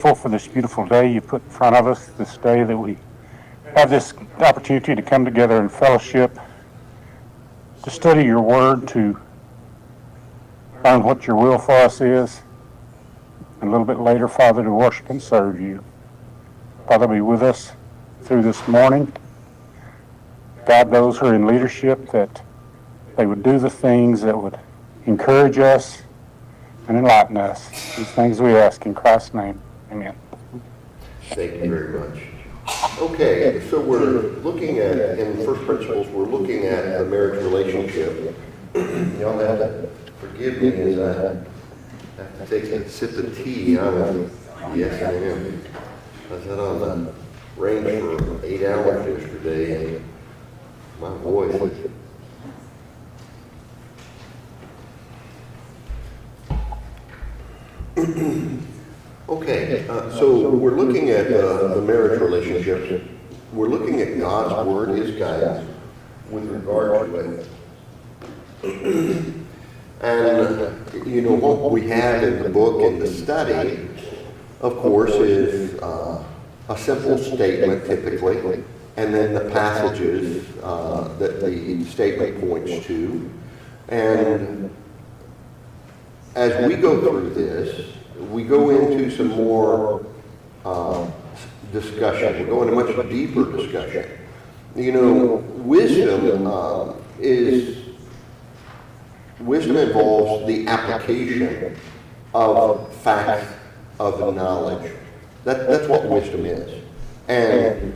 For this beautiful day you put in front of us, this day that we have this opportunity to come together in fellowship, to study your word, to learn what your will for us is, and a little bit later, Father, to worship and serve you. Father, be with us through this morning. Guide those who are in leadership, that they would do the things that would encourage us and enlighten us. These things we ask in Christ's name. Amen. Thank you very much. Okay, so we're looking at, in First Principles, we're looking at the marriage relationship. Y'all have to forgive me as I have to take a sip of tea. Yes, I am. I was out on the range for 8 hours yesterday, and my voice is... Okay, so we're looking at the marriage relationship. We're looking at God's Word, His guidance, with regard to it. And, you know, what we have in the book and the study, of course, is a simple statement, typically, and then the passages that the statement points to. And as we go through this, we go into some more discussion. We go into much deeper discussion. You know, wisdom involves the application of facts of knowledge. That's what wisdom is. And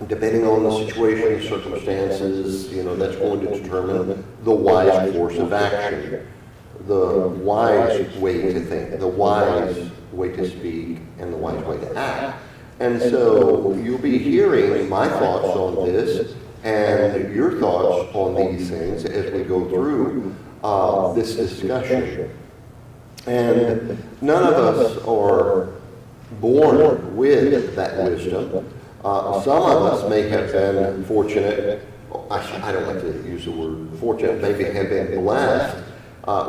depending on the situation, circumstances, you know, that's going to determine the wise course of action, the wise way to think, the wise way to speak, and the wise way to act. And so you'll be hearing my thoughts on this and your thoughts on these things as we go through this discussion. And none of us are born with that wisdom. Some of us may have been fortunate, I don't like to use the word fortunate, maybe have been blessed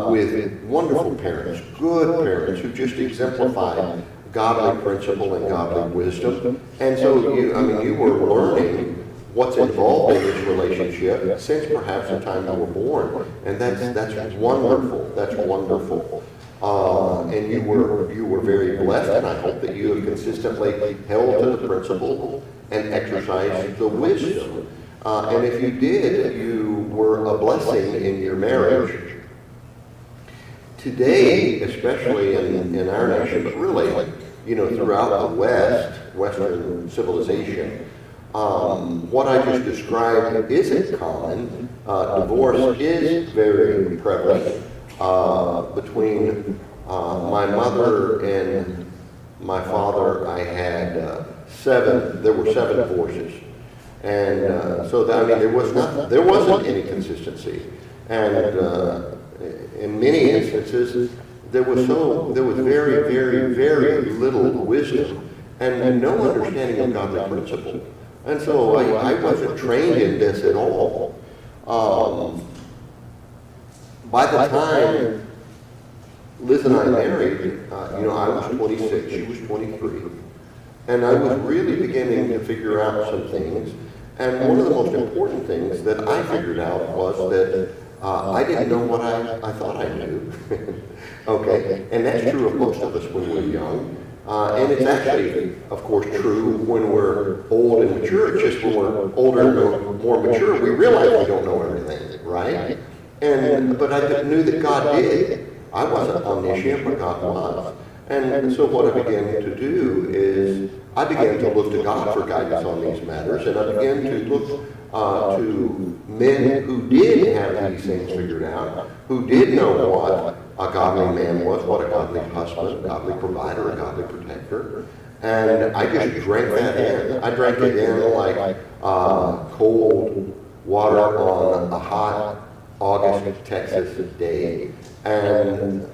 with wonderful parents, good parents who just exemplify godly principle and godly wisdom. And so you were learning what's involved in this relationship since perhaps the time you were born. And that's wonderful. That's wonderful. And you were very blessed, and I hope that you have consistently held to the principle and exercised the wisdom. And if you did, you were a blessing in your marriage. Today, especially in our nation, but really, you know, throughout the Western civilization, what I just described isn't common. Divorce is very prevalent. Between my mother and my father, I had there were 7 divorces. And so that, there wasn't any consistency. And in many instances, there was very, very, very little wisdom and no understanding of godly principle. And so I wasn't trained in this at all. By the time Liz and I married, I was 26, she was 23, and I was really beginning to figure out some things. And one of the most important things that I figured out was that I didn't know what I thought I knew. Okay, and that's true of most of us when we're young. And it's actually, of course, true when we're old and mature. It's just when we're older and more mature, we realize we don't know everything, right? But I knew that God did. I wasn't omniscient, but God was. And so what I began to do is I began to look to God for guidance on these matters, and I began to look to men who did have these things figured out, who did know what a godly man was, what a godly husband, a godly provider, a godly protector. And I just drank that in. I drank it in like cold water on a hot August Texas day. And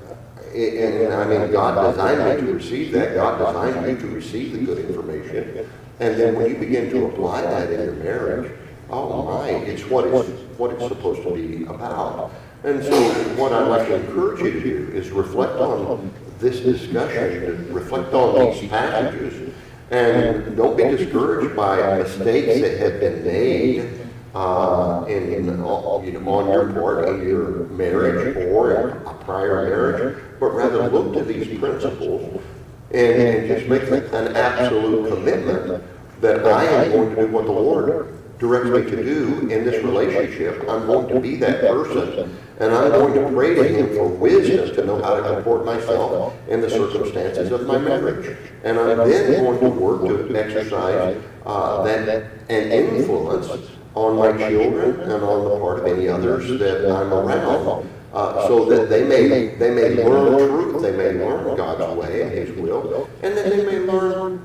God designed me to receive that. God designed me to receive the good information. And then when you begin to apply that in your marriage, oh my, it's what it's supposed to be about. And so what I'd like to encourage you to do is reflect on this discussion, to reflect on these passages, and don't be discouraged by mistakes that have been made on your part in your marriage or in a prior marriage, but rather look to these principles and just make an absolute commitment that I am going to do what the Lord directs me to do in this relationship. I'm going to be that person, and I'm going to pray to Him for wisdom to know how to comport myself in the circumstances of my marriage. And I'm then going to work to exercise that an influence on my children and on the part of any others that I'm around, so that they may learn truth, they may learn God's way and His will, and then they may learn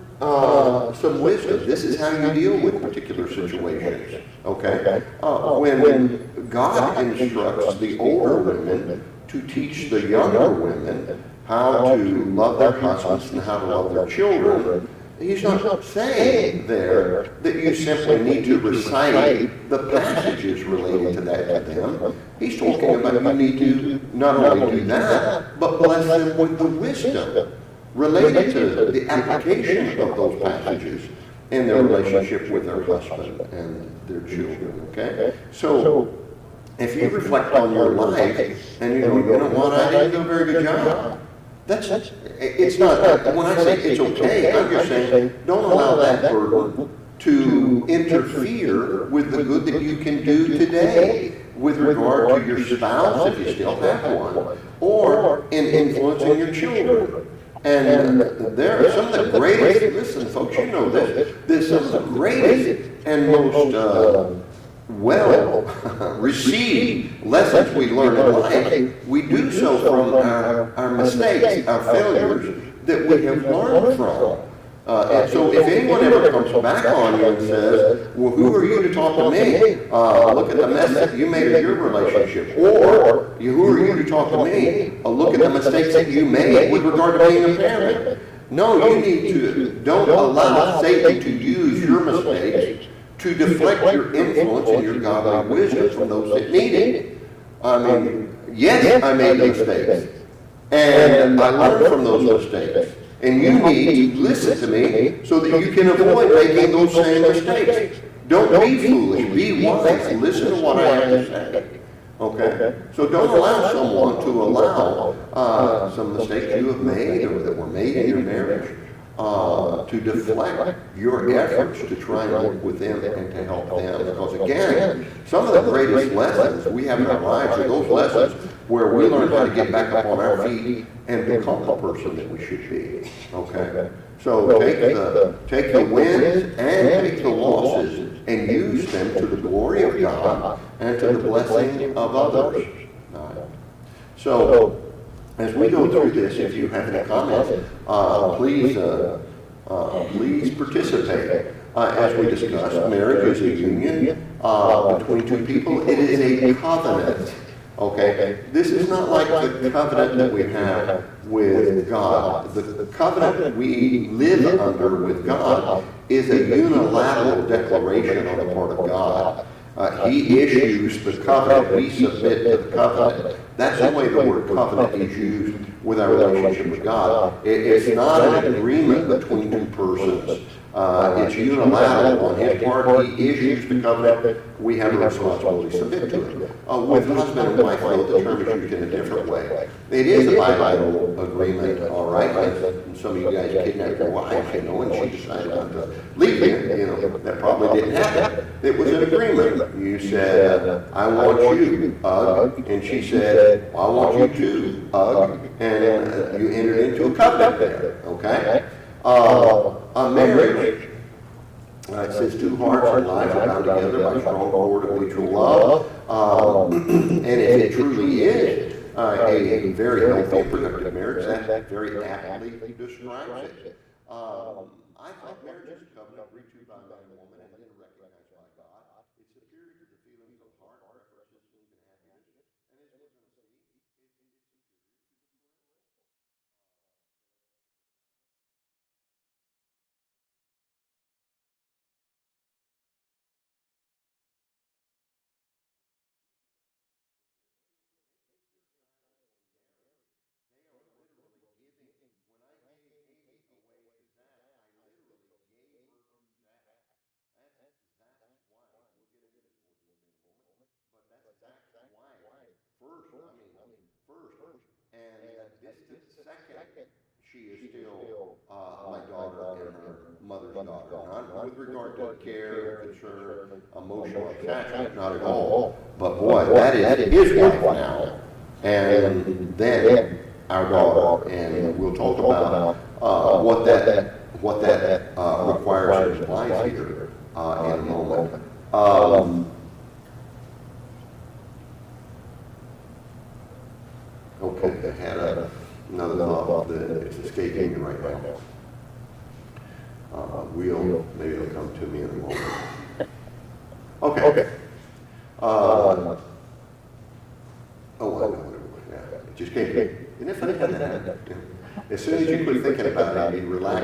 some wisdom. This is how you deal with particular situations. Okay, when God instructs the older women to teach the younger women how to love their husbands and how to love their children, He's not saying there that you simply need to recite the passages relating to that to them. He's talking about you need to not only do that, but bless them with the wisdom related to the application of those passages in their relationship with their husband and their children, okay? So, if you reflect on your life and you know what, I didn't do a very good job. It's not, when I say it's okay, I'm just saying, don't allow that burden to interfere with the good that you can do today with regard to your spouse, if you still have one, or in influencing your children. And there are some of the greatest, listen folks, you know this, there's some of the greatest and most received lessons we learn in life. We do so from our mistakes, our failures that we have learned from. And so if anyone ever comes back on you and says, well, who are you to talk to me? Look at the mess that you made of your relationship. Or, who are you to talk to me? Look at the mistakes that you made with regard to being a parent. No, you need to, don't allow Satan to use your mistakes to deflect your influence and your godly wisdom from those that need it. I mean, yes, I made mistakes, and I learned from those mistakes. And you need to listen to me so that you can avoid making those same mistakes. Don't be foolish, be wise, listen to what I have to say. Okay? So don't allow someone to allow some mistakes you have made or that were made in your marriage to deflect your efforts to try and work with them and to help them. Because again, some of the greatest lessons we have in our lives are those lessons where we learn how to get back up on our feet and become the person that we should be. Okay? So take the wins and take the losses and use them to the glory of God and to the blessing of others. So, as we go through this, if you have any comments, please participate. As we discussed, marriage is a union between two people. It is a covenant. Okay? This is not like the covenant that we have with God. The covenant we live under with God is a unilateral declaration on the part of God. He issues the covenant, we submit to the covenant. That's the way the word covenant is used with our relationship with God. It's not an agreement between two persons. It's unilateral on his part. He issues the covenant. We have a responsibility to submit to it. With husband and wife, though, the term is used in a different way. It is a bilateral agreement, all right? And some of you guys kidnapped your wife, and she decided not to leave you, that probably didn't happen. It was an agreement. You said, I want you, and she said, well, I want you to, and you entered into a covenant there, okay? A marriage, it says two hearts and lives are bound together by strong cord of mutual love. And if it truly is a very healthy and productive marriage, that very aptly describes it. I thought marriage is a covenant agreed to by man and woman and then recognized by God. It's superior to the feelings of heart, preferences, and even happiness. And as we're going to see, they are literally giving Second, she is still my daughter and her mother's daughter. Not with regard to care, concern, emotional attachment, not at all. But boy, that is his wife now. And then our daughter, and we'll talk about what that requires or implies here in a moment. Okay, I had another thought that is escaping me right now. Maybe it'll come to me in a moment. Okay. Oh, well, yeah, it just came to me. Isn't it funny how that happened? As soon as you quit thinking about it, you relax.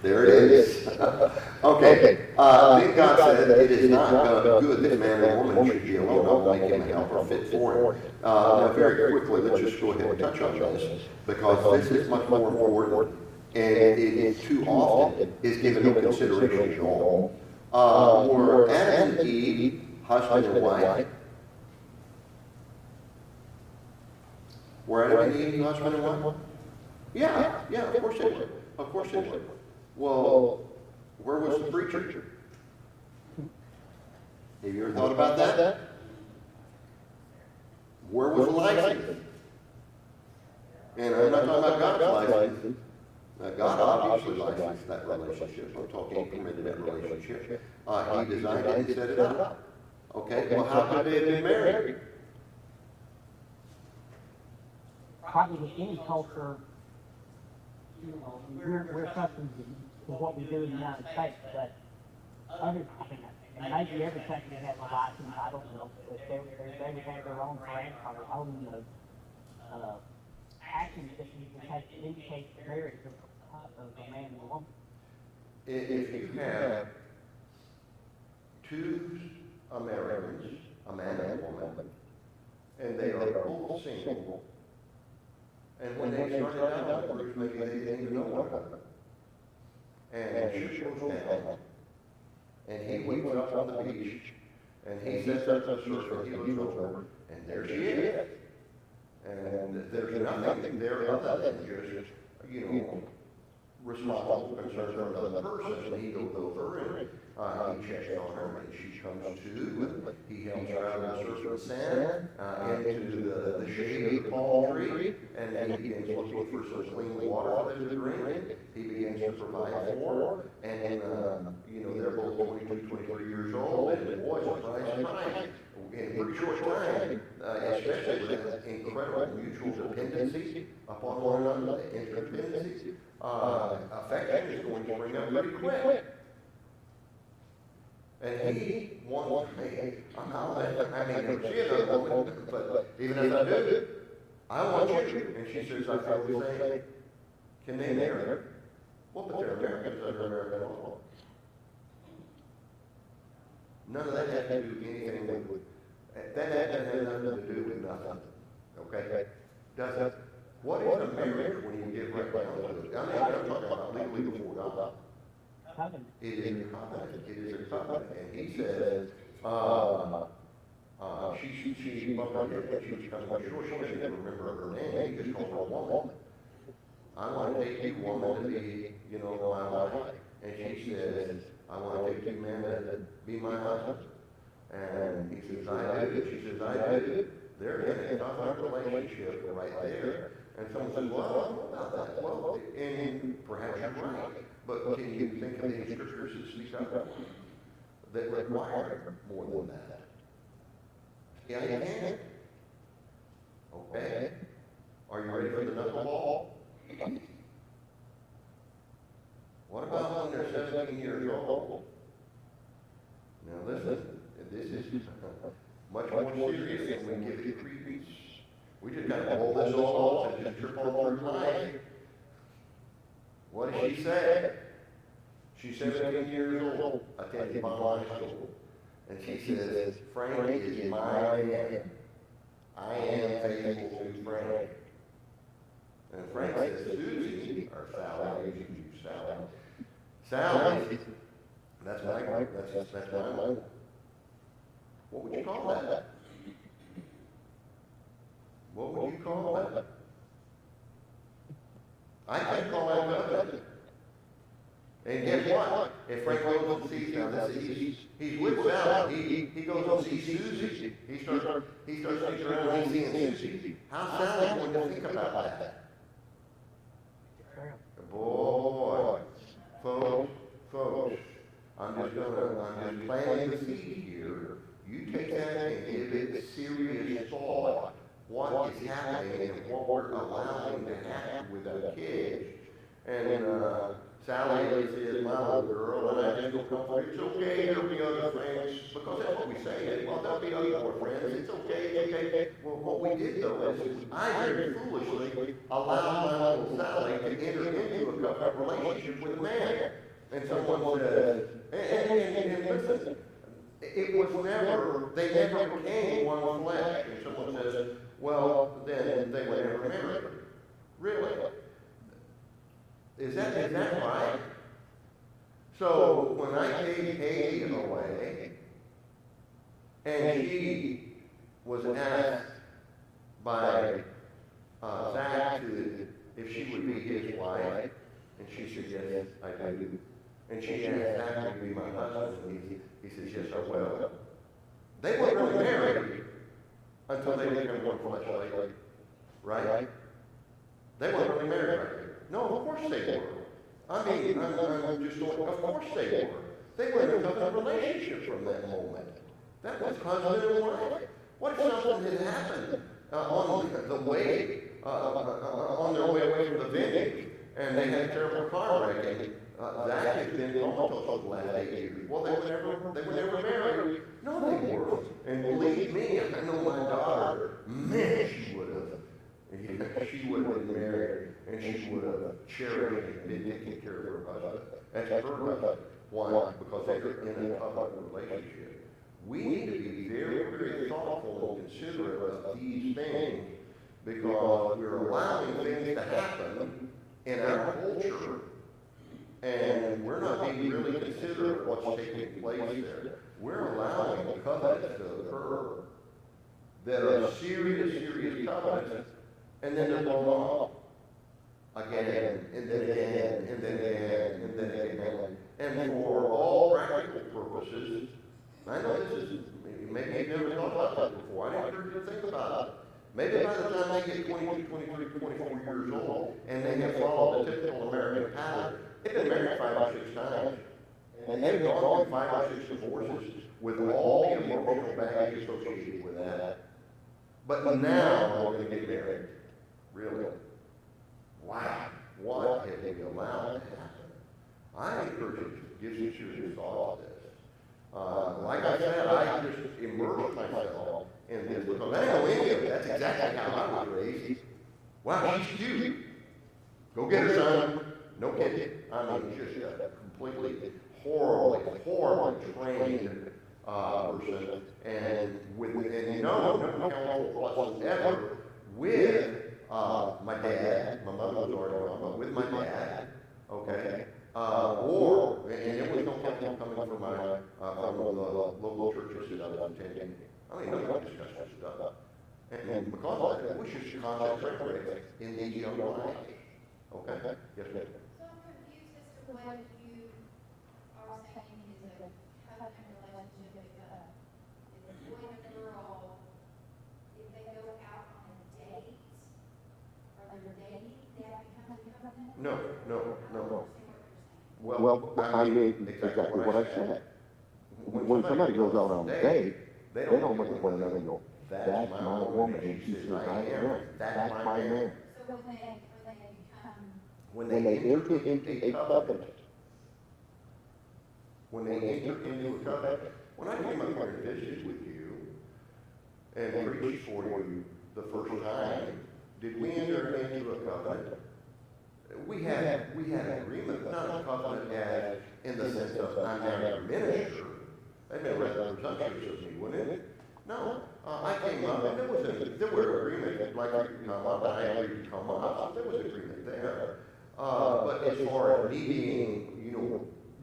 There it is. Okay. Then God said, it is not good that man and woman should be alone. I'll make him a helper fit for him. Now, very quickly, let's just go ahead and touch on this, because this is much more important, and it too often is given no consideration at all. Were Adam and Eve husband and wife? Were Adam and Eve husband and wife? Yeah, of course they were. Of course they were. Well, where was the preacher? Have you ever thought about that? Where was the license? And I'm not talking about God's license. God obviously licensed that relationship. I'm talking he permitted that relationship. He designed it and set it up. Okay, well, how could they have been married? Probably with any culture, you know, we're accustomed to what we do in the United States, but other, I mean, maybe every country has a license, I don't know, but they would have their own parameters, their own actions that you can take to indicate the marriage of a man and a woman. If you have two Americans, a man and a woman, and they are both single, and when they started out, maybe they didn't even know one another. And she goes down, and he wakes up on the beach, and he sets up the surfer, he looks over, and there she is. And there's nothing there other than just, responsible concern for another person. He goes over and he checks on her, and she comes to, and he helps her out of the surf and sand, into the shade of the palm tree, and he begins looking for some clean water for them to drink. He begins to provide for her, and they're both 22, 23 years old, and boy, surprise, in a pretty short time, especially with that incredible mutual dependency upon one another, interdependency, affection is going to spring up pretty quick. And he wants, hey, I may never see another woman, but even if I do, I want you. And she says, I feel the same. Can they marry her? Well, but they're Americans under American law. None of that has to do anything with, that has nothing to do with nothing. Okay? Does what is a marriage when you get right down to it? I'm not talking about legally before God. Covenant. It is a covenant. It is a covenant. And he says, she bumped her head, but she was kind of sure she didn't remember her name. He just called her a woman. I want to take you, woman, to be, my wife. And she says, I want to take you, man, to be my husband. And he says, I do. She says, I do. They're in a covenant relationship right there. And someone says, well, I don't know about that. Well, and perhaps you're right. But can you think of any scriptures that speak out that require more than that? Yeah, you can. Okay. Are you ready for the knuckleball? What about when they're 17 years old? Now listen, this is much more serious than we give it credence. We just kind of roll this all off and just trip on through life. What did she say? She's 17 years old, attending Bond High School. And she says, Frank is my man. I am faithful to Frank. And Frank says, Susie, or Sally, Sally, that's my mom. What would you call that? What would you call that? I can't call that covenant. And guess what? If Frank goes and sees, now this is, he's with Sally, he goes and sees Susie, he starts thinking around, and he's seeing Susie. How's Sally going to think about that? Boy, folks, I'm just planting the seed here. You take that and give it serious thought. What is happening and what we're allowing to happen with our kids. And, Sally is my little girl, and I just go comfort. It's okay, there'll be other friends, because that's what we say. Well, there'll be other boyfriends. It's okay. Well, what we did though is I very foolishly allowed my little Sally to enter into a covenant relationship with a man. And someone said, and listen, it was never, they never became one flesh. And someone says, well, then they were never married. Really? Is that right? So when I gave Katie away, and she was asked by Zach if she would be his wife, and she said, yes, I do. And she asked Zach to be my husband, and he says, yes, I will. They weren't really married until they became one flesh later, right? They weren't really married right there. No, of course they were. I mean, I'm just going, of course they were. They were in a covenant relationship from that moment. That was husband and wife. What if something had happened on the way, on their way away from the vineyard, and they had a terrible car wreck, and that had been comatose for the last 8 years. Well, they were never married. No, they weren't. And believe me, I know my daughter, man, she would have. She would have been married, and she would have cherished and been taking care of her husband. That's her husband. Why? Because they were in a covenant relationship. We need to be very, very thoughtful and considerate of these things, because we're allowing things to happen in our culture, and we're not being really considerate of what's taking place there. We're allowing covenants to occur that are serious covenants, and then they're blown off again, and then again, and then again, and then again. And for all practical purposes, I know this is, maybe you've never thought about that before. I didn't hear you think about it. Maybe by the time they get 22, 23, 24 years old, and they have followed the typical American pattern, they've been married 5 or 6 times. And they've gone through 5 or 6 divorces with all the emotional baggage associated with that. But now they're going to get married. Really? Wow. What have they allowed to happen? I encourage you to give some serious thought to this. Like I said, I just immersed myself in this because I didn't know any of it. That's exactly how I was raised. Wow, she's cute. Go get her, son. No kidding. I mean, just a completely horribly trained person, and with no counsel whatsoever with my dad. My mother was already gone, but with my dad, okay. And there was no counsel coming from my from the local churches that I was attending. I mean, no one discussed this stuff. And because of that, we should concentrate in these young lives. Okay? Yes, ma'am. So I'm confused as to what you are saying is a covenant relationship if a boy and a girl, if they go out on a date, or they're dating, that becomes a covenant? No. Well, I mean, exactly what I said. When somebody goes out on a date, they don't look at one another and go, that's my woman, and she says, I am, that's my man. So when When they enter into a covenant, When they enter into a covenant, when I came up here and visited with you and preached for you the first time, did we enter into a covenant? We had an agreement, not a covenant as in the sense of I'm now your minister. That'd be rather presumptuous of me, wouldn't it? No, I came up and there were agreements, like you could come up, and I agreed to come up, so there was agreement there. But as far as me being,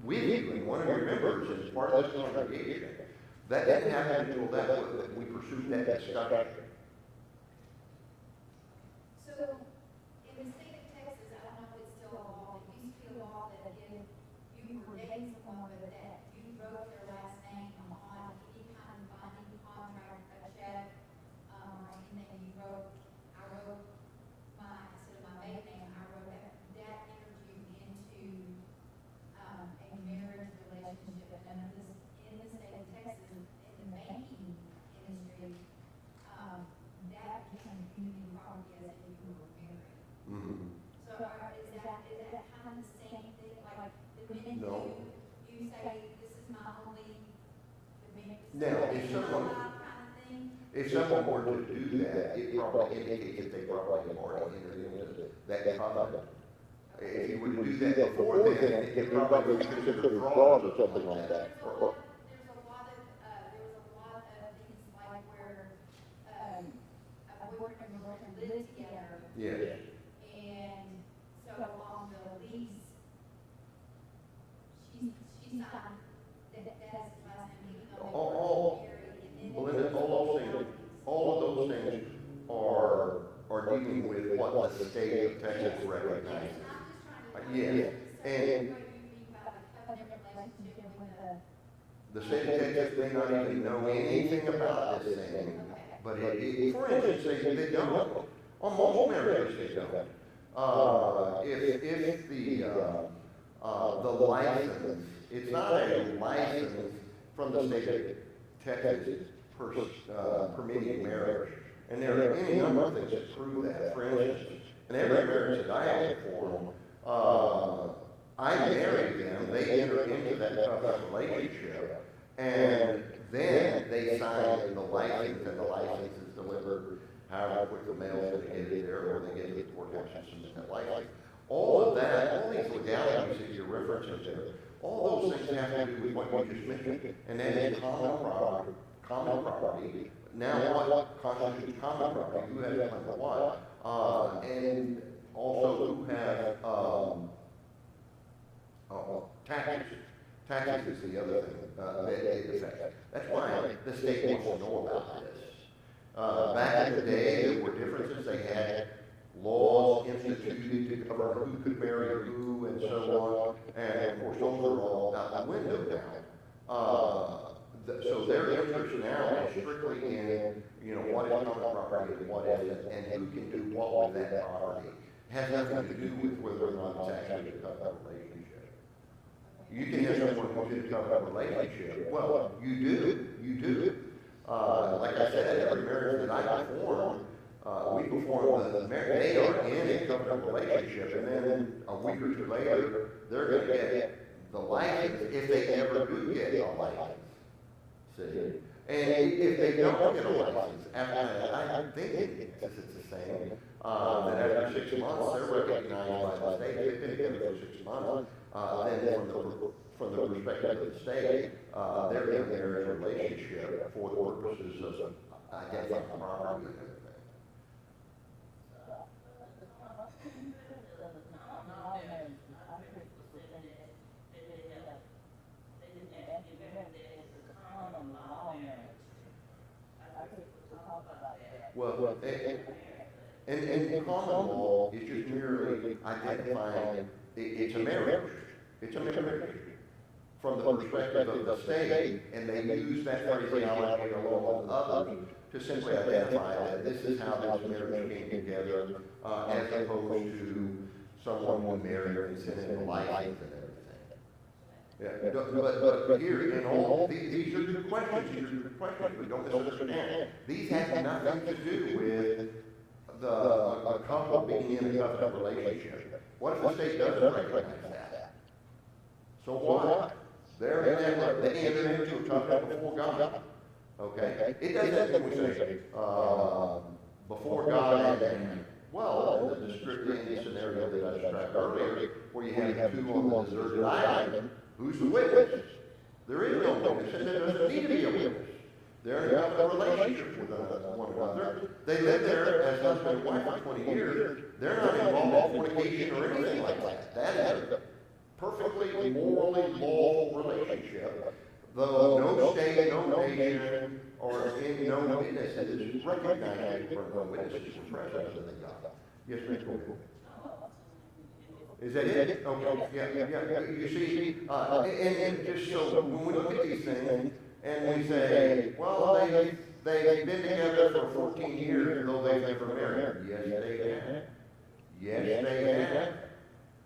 with you and one of your members as part of this congregation, that didn't happen until that we pursued that discussion. So, in the state of Texas, I don't know if you were dating someone, but that you wrote their last name on any kind of binding contract, a check, or anything, you wrote, I wrote my, instead of my maiden name, I wrote that entered you into, a marriage relationship, and this, in the state of Texas, in the banking industry, that became community property as if you were married. Mhm. So is that kind of the same thing, like, the minute No. you say, this is my only, the minute this Now, is if my someone- life kind of thing? If someone were to do that, it probably indicates that they probably have already entered into that covenant. If you were to do that before then, it probably would be considered fraud or something like that. There's a lot of things like where, a boyfriend and girlfriend live together, Yeah. and so on the lease, she's not, that's his last name, even though All- they were married, and then. Belinda, all of those things are dealing with what the state of Texas recognizes. I'm just trying to. Yes, and What do you mean by the covenant relationship with the? the state of Texas may not even know anything about this thing, but for instance, they don't. On most marriages, they don't. If the license, it's not a license from the state of Texas permitting marriage. And there are any number of things that prove that. For instance, in every marriage that I have performed, I married them, they entered into that covenant relationship, and then they signed the license, and the license is delivered, however quick the mail's gonna get it there, or they get it to the courthouse and submit that license. All of that, all these legalities that you're referencing there, all those things have to do with what you just mentioned, and then it's common property. Now, what constitutes common property, who has claim to what, and also who has, taxes. Taxes is the other thing, that it affects. That's why the state wants to know about this. Back in the day, there were differences, they had laws instituted to cover who could marry who and so on, and of course, those are all out the window now. So their interest now is strictly in, what is common property and what isn't, and who can do what with that property. It has nothing to do with whether or not it's actually a covenant relationship. You can have someone who's in a covenant relationship. Well, you do. Like I said, every marriage that I perform, we perform they are in a covenant relationship, and then a week or two later, they're gonna get the license, if they ever do get a license. See? And if they don't get a license, I'm thinking, since it's the same, that after 6 months, they're recognized by the state, they've been together for 6 months, then from the perspective of the state, they're in their relationship for the purposes of identifying property and everything. Well, and common law is just merely identifying, it's a marriage. It's a marriage. From the perspective of the state, and they use that phraseology along with others to simply identify that this is how this marriage came together, as opposed to someone who married and sent in the license and everything. Yeah, but here, in all, these are good questions, we don't misunderstand. These have nothing to do with a couple being in a covenant relationship. What if the state doesn't recognize that? So what? They're in that, they entered into a covenant before God. Okay? It doesn't mean we say, before God and, well, in the scenario that I described earlier, where you have two on the deserted island, who's the witness? There is no witness, and there doesn't need to be a witness. They're in a relationship with one another. They live there as husband and wife for 20 years. They're not involved in fornication or anything like that. That is a perfectly morally lawful relationship. Though no state, no nation, or no witness is recognized for no witnesses present in the God. Yes, Mr. Cole. Is that it? Okay, yeah. You see, and just so, when we look at these things, and we say, well, they've been together for 14 years, though they've never married. Yes, they have. Yes, they have.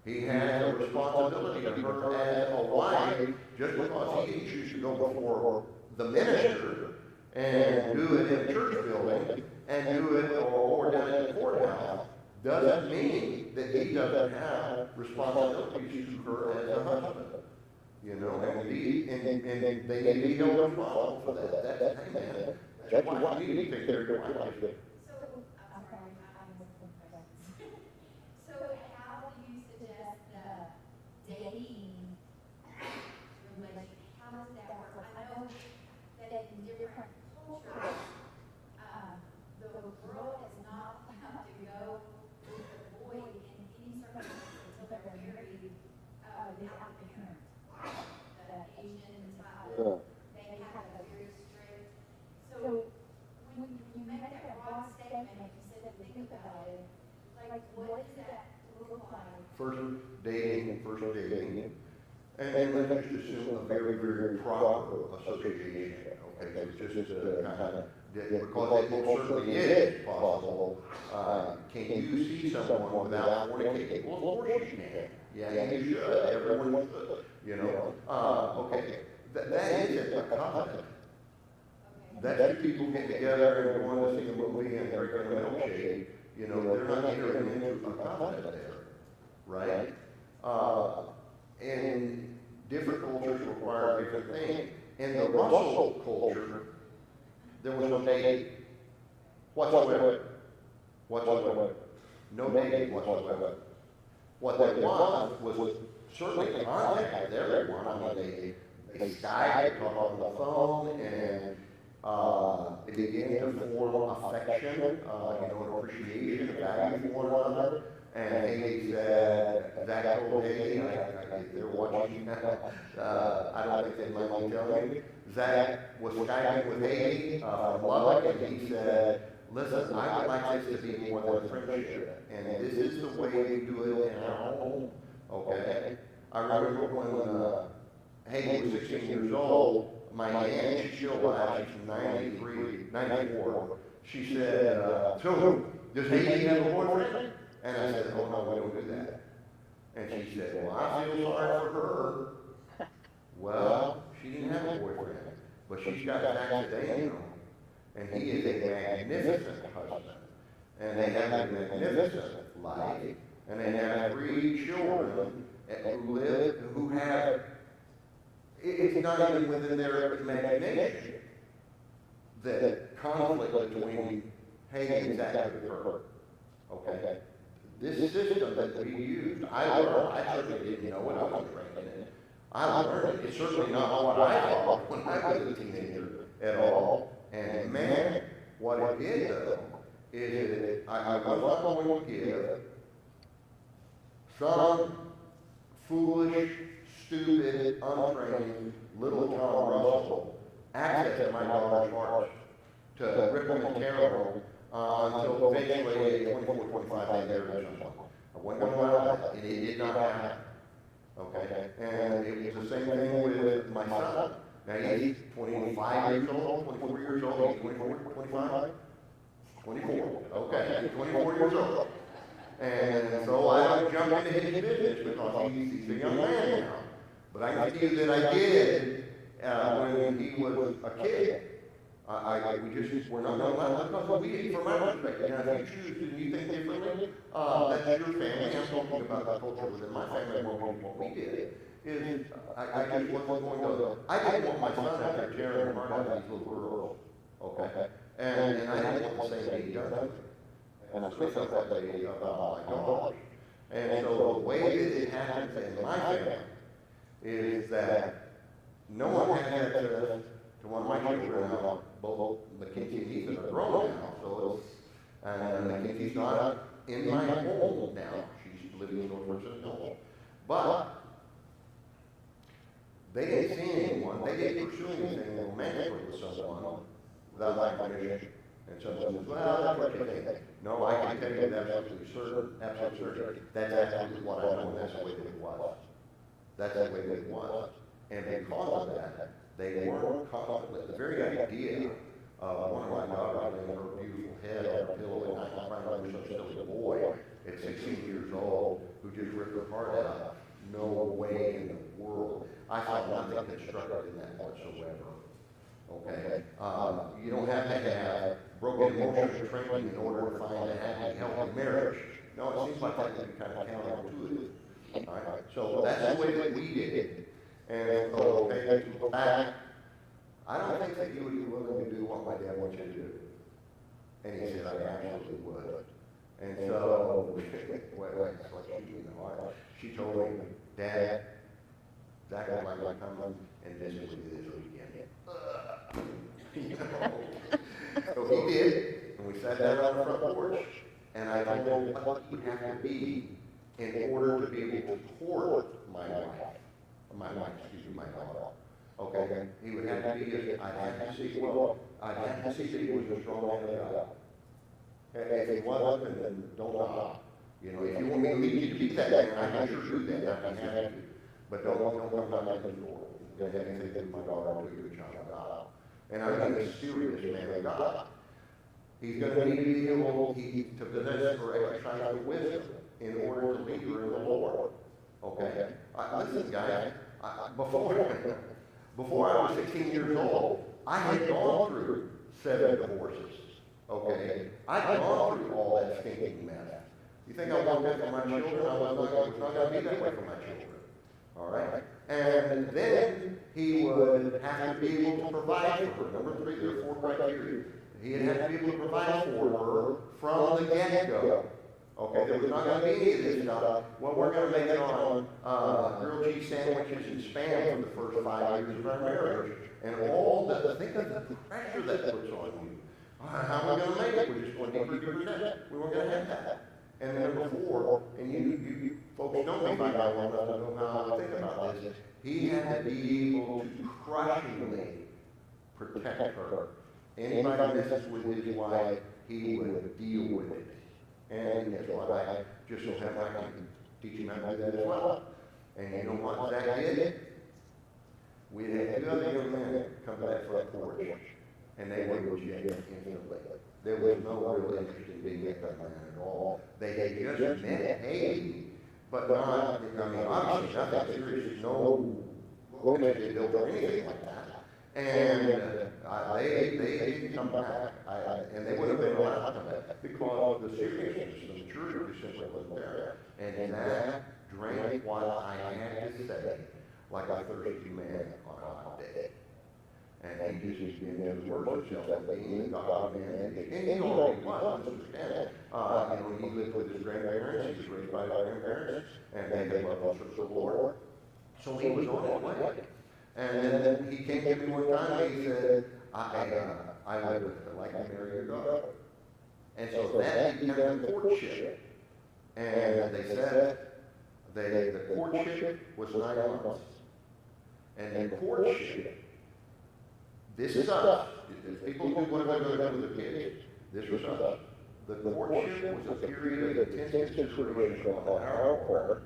He has a responsibility of her as a wife, just because he didn't choose to go before the minister and do it in a church building and do it or down at the courthouse, doesn't mean that he doesn't have responsibilities to her as a husband. You know, and they need to be held responsible for that. That's, hey man, that's why you need to take care of your wife. So, I'm sorry, I'm looking for questions. So how do you suggest the dating relationship, how does that work? I know that in different cultures, the girl is not allowed to go with the boy in any circumstances until they're married, without the parent. The Asian style, they have a very strict, so when you make that broad statement, you said to think about it, like, what does that look like? First dating. And let's just assume a very, very proper association, okay? It's just kind of, because it most certainly is possible. Can you see someone without fornicating? Well, of course you can. Yeah, you should, everyone should, you know? Okay, that is a covenant. That's two people get together and going to see a movie and drinking a milkshake, you know, they're not entering into a covenant there, right? And different cultures require different things. In the Russell culture, there was no dating whatsoever. No dating whatsoever. What there was certainly contact with everyone. I mean, they Skype, talk on the phone, and it began to form affection, you know, an appreciation, a value for one another. And Haley said, Zach told Haley, if they're watching now, I don't think they might be telling me. Zach was Skyping with Haley from Lubbock, and he said, listen, I would like this to be more than friendship. And this is the way we do it in our home, okay? I remember when Haley was 16 years old, my aunt, she's still alive, she's 94, she said, so, does Haley have a boyfriend? And I said, oh no, we don't do that. And she said, well, I feel sorry for her. Well, she didn't have a boyfriend, but she's got Zach Daniel, and he is a magnificent husband. And they have a magnificent life, and they have 3 children who have, it's not even within their imagination, that conflict between Haley and Zach could occur. Okay? This system that we used, I learned, I certainly didn't know it, I wasn't trained in it. I learned it, it's certainly not what I thought when I was a teenager at all. And man, what it did though, is I was not going to give some foolish, stupid, untrained little Tom Russell access to my daughter's heart to rip them and tear them until eventually at 24, 25 they married someone. I wasn't going to allow that, and it did not happen. Okay, and it was the same thing with my son. Now he's 25 years old, 24 years old, he's 24, 25? 24, okay, he's 24 years old. And so I don't jump into his business because he's a young man now. But I can tell you that I did when he was a kid. We just were not allowed, because we, from my perspective, now if you choose and you think differently, that's your family. I'm talking about the culture within my family, what we did. Is I just wasn't going to, I didn't want my son out there tearing the heart out of these little girls, okay? And I didn't want the same thing done to me. And I still felt that way about my daughters. And so the way that it happens in my family is that no one has access to one of my children. Now, both Mackenzie and Ethan are grown now, so it's, and Mackenzie's not in my home now. She's living in North Virginia. But they didn't see anyone, they didn't pursue anything romantically with someone without my permission. And someone says, well, that's what you think. No, I can tell you with absolutely certainty, that's absolutely what I know, and that's the way that it was. That's the way that it was. And because of that, they weren't confident. The very idea of one of my daughters laying her beautiful head on a pillow at night crying over some silly boy at 16 years old who just ripped her heart out. No way in the world. I found nothing constructive in that whatsoever. Okay? You don't have to have broken emotional training in order to find a happy, healthy marriage. No, it seems like that would be kind of counterintuitive. All right? So that's the way that we did it. And so, okay, to go back, I don't think that you would be willing to do what my dad wants you to do. And he said, I absolutely would. And so, well, that's what she told me, Dad, Zach would like to come and visit with you this weekend. You know? So he did, and we sat down on the front porch, and I told him what he would have to be in order to be able to court my daughter. Okay? He would have to be, I'd have to see, I'd have to see that he was a strong man of God. And if he wasn't, then don't stop. You know, if you want me to lead you to be that man, I can sure do that, I'd be happy to. But don't come knocking the door. Go ahead and say that my daughter will do a good job of God. And I'm a serious man of God. He's going to need to be able to possess or exercise the wisdom in order to lead her in the Lord. Okay? Listen, guys, before I was 16 years old, I had gone through 7 divorces. Okay? I'd gone through all that stinking mess. You think I want that for my children? I was not going to be that way for my children. All right? And then he would have to be able to provide for her. Number 3, there are 4 criteria. He'd have to be able to provide for her from the get-go. Okay, there was not going to be any of this stuff. Well, we're going to make it on grilled cheese sandwiches and Spam for the first 5 years of our marriage. And all the, think of the pressure that puts on you. How are we going to make it? We're just going to be 30%. We weren't going to have that. And then number 4, and you folks know me by now well enough to know how I think about this, he had to be able to crushingly protect her. Anybody messes with his wife, he would deal with it. And guess what? I just so happen I can teach him how to do that as well. And you know what Zach did? We had 2 other young men come back for a porch, and they were rejected instantly. There was no real interest in being with that man at all. They had just met, hey, but not, I mean, obviously nothing serious, no romance built or anything like that. And they didn't come back, and they would have been allowed to come back because the seriousness, the maturity simply wasn't there. And that drank what I had to say like a thirsty man on a hot day. And he just began to worship himself, being the God man. And he already was, understand. He lived with his grandparents, he was raised by his grandparents, and they loved him for the Lord. So he was on his way. And then he came to me one time and he said, I would like to marry your daughter. And so that began the courtship. And they said, the courtship was 9 months. And in courtship, this is us. People do whatever they're going to do with their kids. This was us. The courtship was a period of intense consideration on our part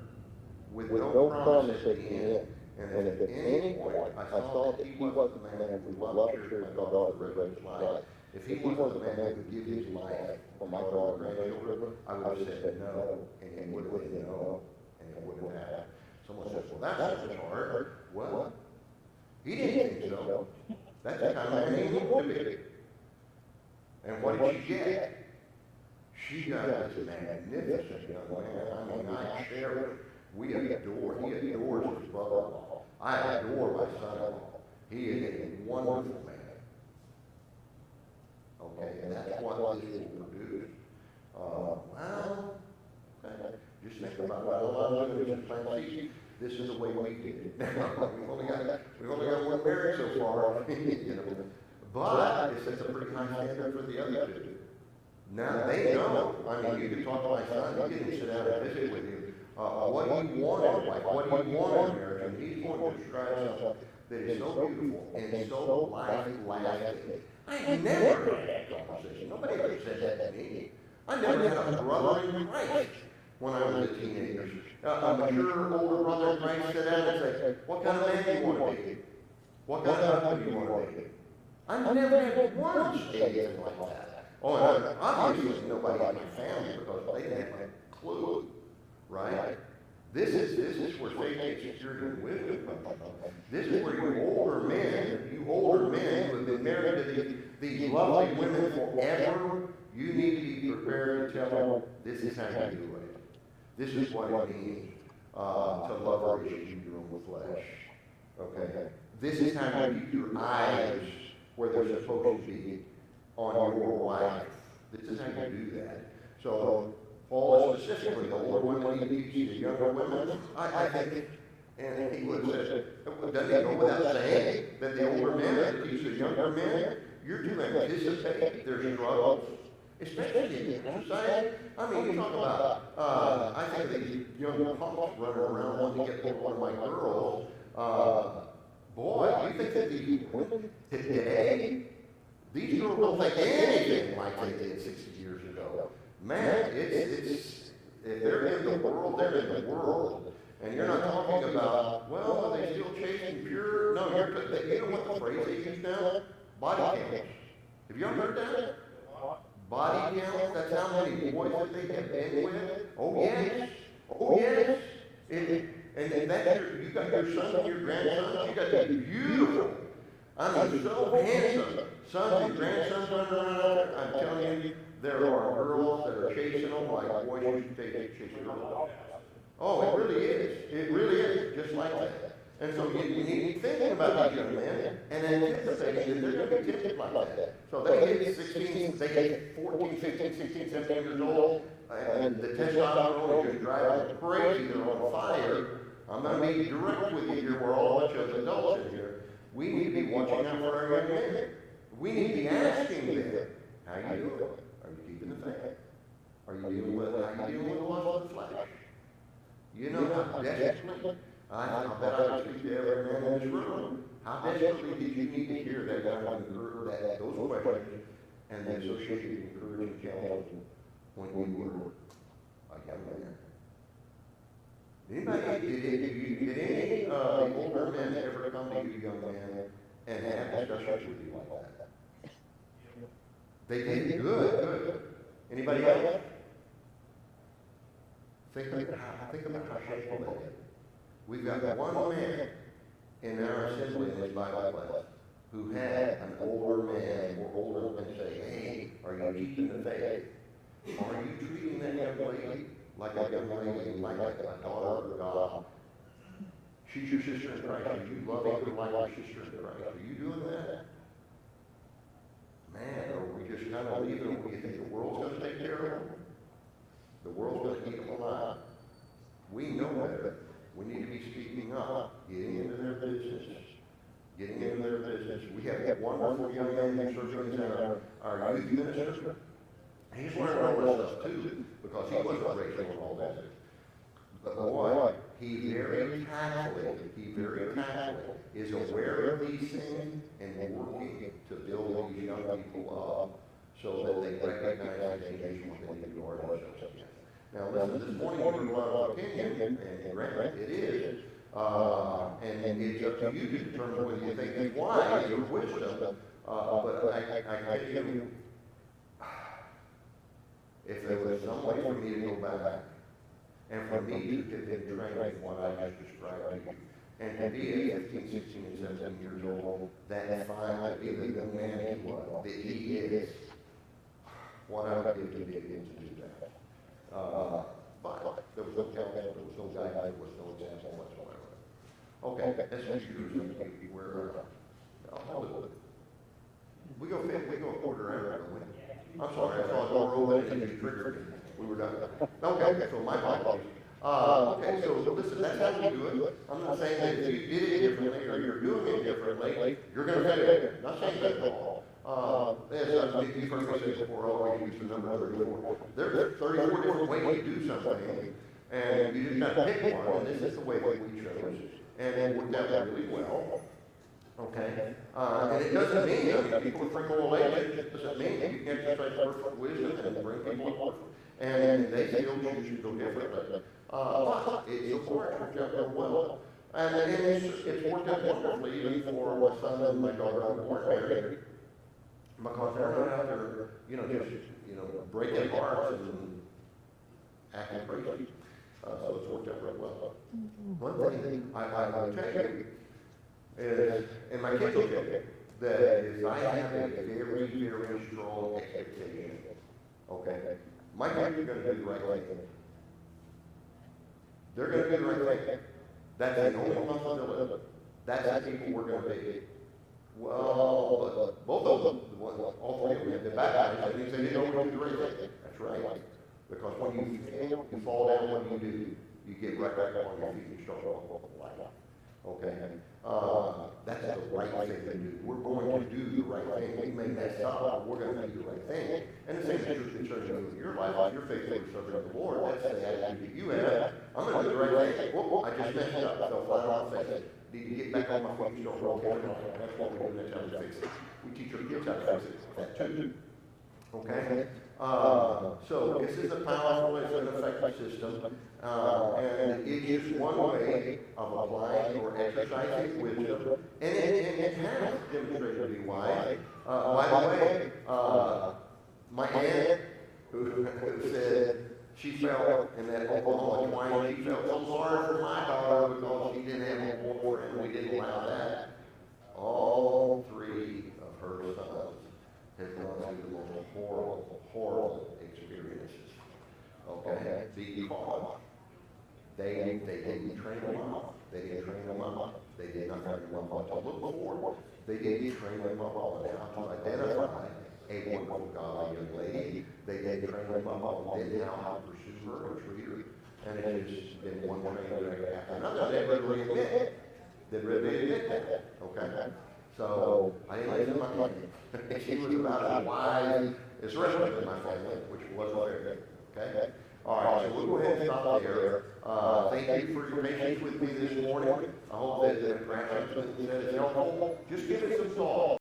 with no promise at the end. And if at any point I saw that he wasn't the man who would love to share his daughter the rest of his life, if he wasn't the man who would give his life for my daughter and grandchildren, I would have said no, and he would have said no, and it wouldn't have happened. Someone says, well, that's just hard. Well, he didn't think so. That's the kind of man he wanted to be. And what did she get? She got this magnificent young man. I mean, I share it. He adores his brother-in-law. I adore my son-in-law. He is a wonderful man. Okay, and that's what this will produce. Just think about it. All I'm doing is plan C. This is the way we did it. We've only got 1 marriage so far, But it sets a pretty high standard for the other 2. Now they know. I mean, you can talk to my son. He can sit down and visit with you. What he wanted, what he wanted in marriage, and he's going to describe something that is so beautiful and so life-lasting I ain't never had that conversation. Nobody ever said that to me. I never had a brother in Christ when I was a teenager. A mature older brother in Christ sit down and say, what kind of man do you want to be? What kind of husband do you want to be? I never had one say anything like that. Oh, and obviously nobody in my family because they didn't have a clue, right? This is where faith, security, and wisdom comes from. This is where you older men who have been married to these lovely women forever, you need to be prepared to tell them this is how you do it. This is what it means to love our issues in your own flesh. Okay? This is how you keep your eyes where they're supposed to be on your wife. This is how you do that. So, Paul specifically, the older women he teaches the younger women, I think, and he would have said, doesn't it go without saying that the older men that teach the younger men, you're to anticipate their struggles, especially in society. I mean, you talk about, I think of these young punks running around wanting to get hold of one of my girls. Boy, you think that these women today, these girls don't think anything like they did 60 years ago. Man, it's if they're in the world, they're in the world. And you're not talking about, well, are they still chasing pure? No, you know what the phrase they use now? Body counts. Have you ever heard that? Body counts, that's how many boys that they have been with. Oh, yes. Oh, yes. And that's you got your sons and your grandsons, you got these beautiful, I mean, so handsome sons and grandsons running around out there. I'm telling you, there are girls that are chasing them like boys used to chase girls. Oh, it really is. It really is, just like that. And so you need to think about these young men and anticipating that they're going to be tempted like that. So they get 16, they get 14, 15, 16, 17 years old, and the testosterone is just driving them crazy. They're on fire. I'm going to be direct with you here. We're all a bunch of adults in here. We need to be watching out for our young men. We need to be asking them, how you doing? Are you keeping the faith? Are you dealing with, how you dealing with the lust of the flesh? You know how desperately, I bet I speak to every man in this room, how desperately did you need to hear that kind of those questions and the associated encouraging challenge when you were a young man? Anybody, did any of the older men ever come to you, young man, and have discussions with you like that? They did. Good. Anybody else? Think about how shameful that is. We've got one man in our assembly in this Bible class who had an older man or older woman say, hey, are you keeping the faith? Are you treating that young lady like a young lady, like a daughter of God? She's your sister in Christ. Do you love her like your sister in Christ? Are you doing that? Man, or we just kind of leave it, we think the world's going to take care of them. The world's going to keep them alive. We know better. We need to be speaking up, getting into their business. Getting into their business. We have one wonderful young man who's serving as our youth minister. He's learned all this stuff too, because he wasn't raised on all that. But boy, he very tactfully is aware of these things and working to build these young people up so that they recognize the nation when they ignore themselves. Now listen, this morning you heard a lot of opinion, and granted, it is, and it's up to you to determine whether you think it's wise or wisdom, but I tell you, if there was some way for me to go back, and for me to have been trained in what I just described to you, and to be at 15, 16, and 17 years old, that fine to be the young man he was, that he is, what I would give to be able to do that. But there was no counsel, there was no guidance, there was no example whatsoever. Okay, that's what you where, I'll do it. We go a quarter hour, don't we? I'm sorry, I saw a door open and you triggered me. We were done. Okay, so my apologies. Okay, so listen, that's how we do it. I'm not saying that if you did it differently or you're doing it differently, you're going to fail. Not saying that at all. As you've heard me say before, I always use the number 34. There are 34 different ways to do something, and you just got to pick one, and this is the way that we chose, and it worked out really well. Okay? And it doesn't mean, I mean, people with criminal age, it doesn't mean you can't exercise perfect wisdom and bring people up. And they still choose to go differently. But it's worked out real well. And it's worked out wonderfully even for my son and my daughter who weren't married. Because they're not out there, just breaking hearts and acting crazy. So it's worked out real well. One thing I will tell you is, and my kids will tell you, that is I have a very, very strong expectation. Okay? My kids are gonna do the right thing. They're gonna do the right thing. That's the only responsibility. That's the people we're gonna be. Well, but both of them, all three of them have been baptized, and they didn't always do the right thing. That's right. Because when you fail, you fall down, what do? You get right back on your feet and start walking life. Okay? That's the right thing to do. We're going to do the right thing. We may mess up, but we're gonna do the right thing. And the same is true concerning you in your life. If you're faithful to serving the Lord, that's the attitude that you have. I'm gonna do the right thing. Whoop, I just messed up, I fell flat on my face. Need to get back on my feet and start walking. That's what we do, that's how we fix it. We teach our kids how to fix it, that too. Okay? So this is a powerful, it's an effective system, and it is one way of applying or exercising wisdom, and it has demonstrated to be wise. By the way, my aunt, who said she felt in that Oklahoma twine, she felt so sorry for my daughter because she didn't have a boyfriend, and we didn't allow that. All three of her sons have gone through the most horrible, horrible experiences. Okay? Because they didn't train them up. They didn't train them up. They did not train them up what to look for. They didn't train them up on how to identify a wonderful, godly young lady. They didn't train them up on then how to pursue her or treat her. And it has been one trainer after another. They readily admit that. Okay? So I didn't listen to my mother. She was about as wise as the rest of my family, which wasn't very good. Okay? All right, so we'll go ahead and stop there. Thank you for your patience with me this morning. I hope that perhaps something that is helpful. Just give it some thought.